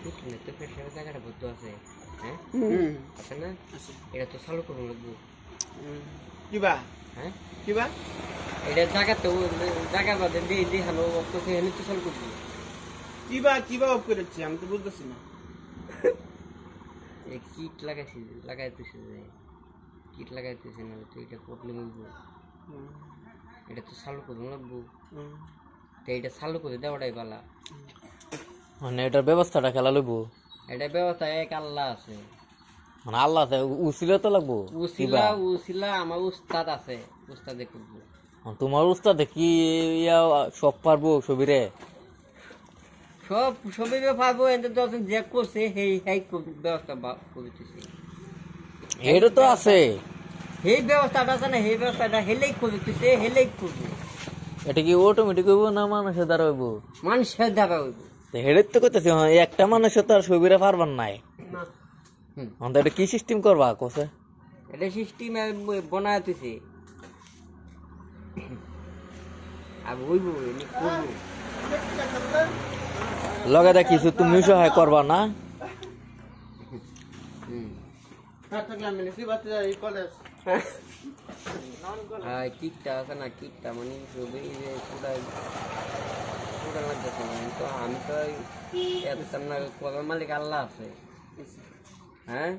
এখানে তো প্রেসারের জায়গাটা বদ্ধ আছে, হ্যাঁ আছে না? এটা তো চালু করুন লাগবো। কিবা হ্যাঁ কিবা এটা জায়গা তো জায়গা বাদে দিয়ে দিয়ে হালো তো সেখানে তো চালু করবো। কিবা কিবা অফ করেছি আমি তো বুঝতেছি না। এই কিট লাগাইতেছে যে কিট লাগাইতেছে না তো এটা প্রবলেম হইব। এটা তো চালু করুন লাগবো, তো এটা চালু করে দেওয়াটাই বালা। মানে এটার ব্যবস্থাটা খেলা লইব, এটা ব্যবস্থা এক আল্লাহ আছে, মানে আল্লাহ উচিলে তো লাগবো। উসিলা আমার উস্তাদ আছে, উস্তাদে করবো। তোমার উস্তাদ কি সব পারবো ছবিরে? সবই পারবো, যে করছে সেই ব্যবস্থা করতেছে। এটা তো আছে, সেই ব্যবস্থাটা আছে না, সেই ব্যবস্থাটা হেলেই করতেছে, হেলেই করবো। এটা কি অটোমেটিক হইব না মানুষের দ্বারা হইব? মানুষের দ্বারা হইব। হেডের তো করতেছি একটা মানুষের তো আর ছবিরে পারবার নাই। এটা কি সিস্টেম করবা কোসে? এটা সিস্টেম বানাইতেছে আর হইব করবো। লগে দা কিছু তুমি সহায় করবা না? কিটটা আছে না, কিটটা মানে লাগতেছে না তো। আমি তো এত মালিক আল্লাহ আছে, হ্যাঁ